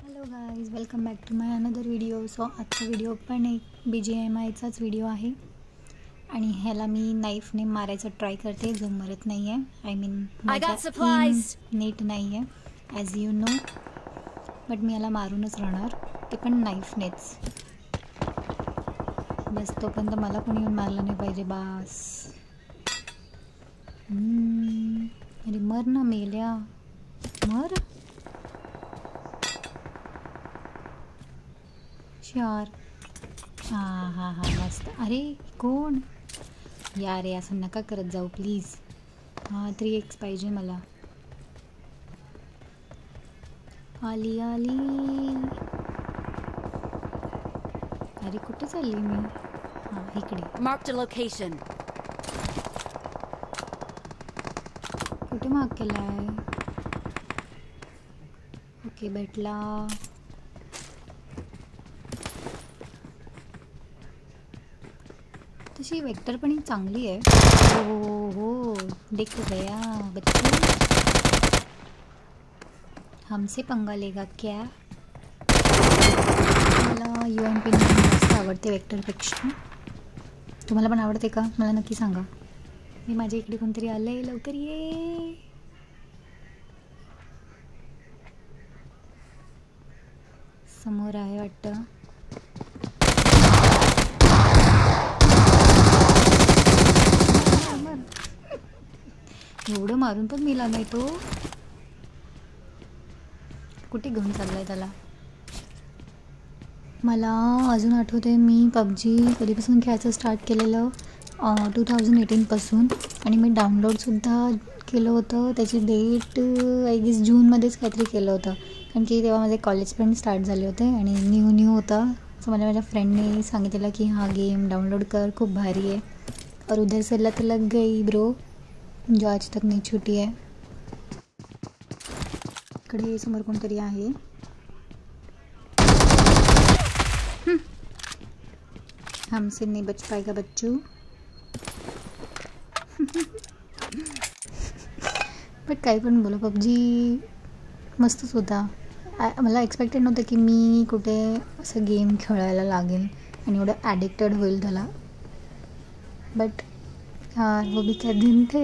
Hello guys, welcome back to my another video. So आजचा video पण एक BGMIचाच video आहे आणि ह्याला मी नाईफने मारायचं ट्राय करते जो मरत नाही आहे. आय मीन माझा एम नीट नाही आहे ॲज यू नो, बट मी याला मारूनच राहणार, ते पण नाईफनेच. बस तोपर्यंत मला कोणी येऊन मारलं नाही पाहिजे बास. अरे मर ना मेल्या, मर यार. हां हां हां मस्त. अरे कोण यार, असं नका करत जाऊ प्लीज. हां 3x पाहिजे मला. आली आली. अरे कुठे चालली मी? हां इकडे. Mark the location. कुठे मार्क केला आहे? ओके भेटला. तशी वेक्टर पण चांगली आहे. हो देख गया बच्चू, हमसे पंगा लेगा क्या? मला UMP जास्त आवडते वेक्टरपेक्षा. तुम्हाला पण आवडते का? मला नक्की सांगा. मी माझ्या इकडे कोणतरी आलं आहे, लवकर ये. समोर आहे वाटतं. एवढं मारून पण मिला नाही तो. कुठे घेऊन चाललाय त्याला? मला अजून आठवते मी PUBG कधीपासून खेळायचं स्टार्ट केलेलं, 2018पासून. आणि मी डाउनलोडसुद्धा केलं होतं. त्याची डेट आय गेस जूनमध्येच काहीतरी केलं होतं, कारण की तेव्हा माझे कॉलेज पण स्टार्ट झाले होते आणि न्यू होता. सो मला माझ्या फ्रेंडने सांगितलेलं की हा गेम डाउनलोड कर, खूप भारी आहे. और उधर से लत लग गई ब्रो, जो आज तक नहीं छूटी है. इकडे समोर कोणतरी आहे. हमसे नहीं बच पाएगा बच्चू. बट काही पण बोला, PUBG मस्तच होता. मला एक्सपेक्टेड नव्हतं की मी कुठे असं गेम खेळायला लागेल आणि एवढं ॲडिक्टेड होईल त्याला. बट यार वो भी क्या दिन थे.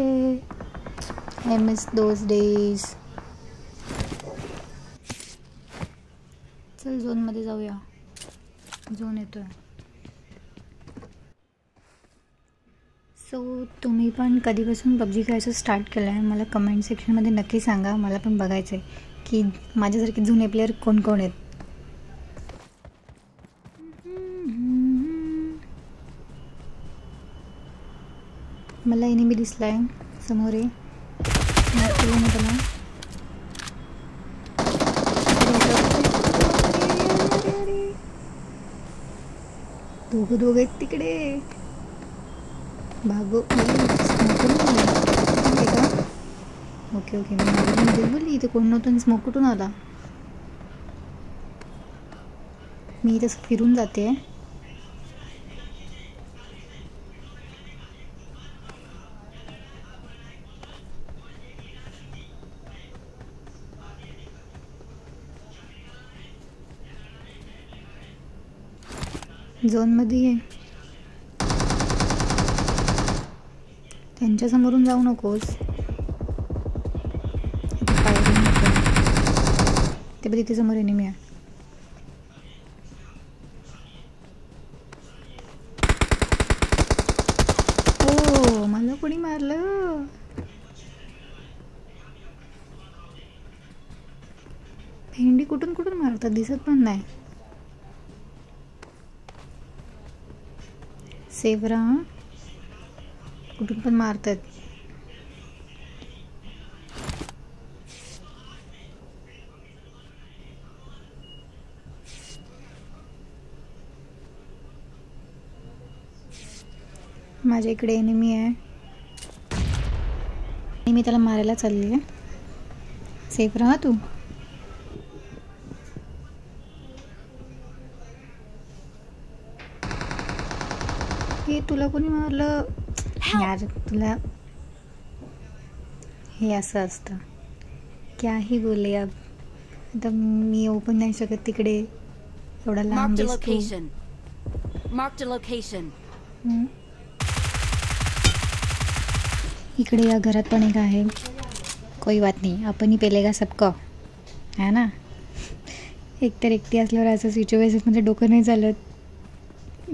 I miss those days. चल झोनमध्ये जाऊया. झोन येतोय. सो तुम्ही पण कधीपासून PUBG खेळायचं स्टार्ट केलं आहे मला कमेंट सेक्शनमध्ये नक्की सांगा. मला पण बघायचं आहे की माझ्यासारखे जुने प्लेयर कोण कोण आहेत. मला एनिमी दिसला आहे समोर आहे. त्याला दोघं आहेत तिकडे. भागो. ओके मी बोलली इथे कोण नव्हतं. स्मोक कुठून आला? मी इथं फिरून जाते. झोनमध्ये आहे. त्यांच्यासमोरून जाऊ नकोस. ते पण तिथे समोर एनिमी आहे. हो मला कोणी मारलं. भेंडी कुठून कुठून मारतात दिसत पण नाही. सेफ राहा, कुठून पण मारतात. माझ्या इकडे एनिमी आहे आणि मी त्याला मारायला चालली आहे. सेफ राहा तू. हे तुला कोणी मारलं यार? तुला हे असं असतं. क्या ही बोले अब. आता मी येऊ पण नाही शकत तिकडे, एवढा लांब दिसतो. इकडे या घरात पण एक आहे. कोई बात नाही, आपण ही पेलेगा सबको, है ना. एकतर एकटी असल्यावर असं सिच्युएशनमध्ये डोकं नाही चालत.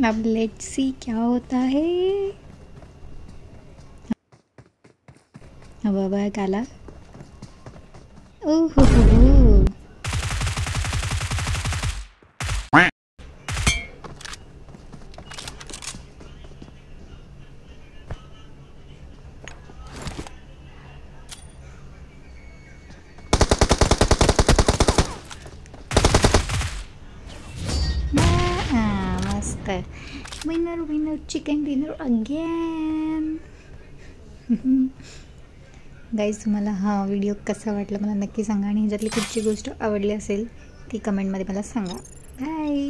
अब लेट्स सी क्या होता है. बाबा काला, ओह हो. मस्त. Winner chicken dinner again. Guys, तुम्हाला हा व्हिडिओ कसा वाटला मला नक्की सांगा, आणि ह्याच्यातली कुठची गोष्ट आवडली असेल ती कमेंटमध्ये मला सांगा. बाय.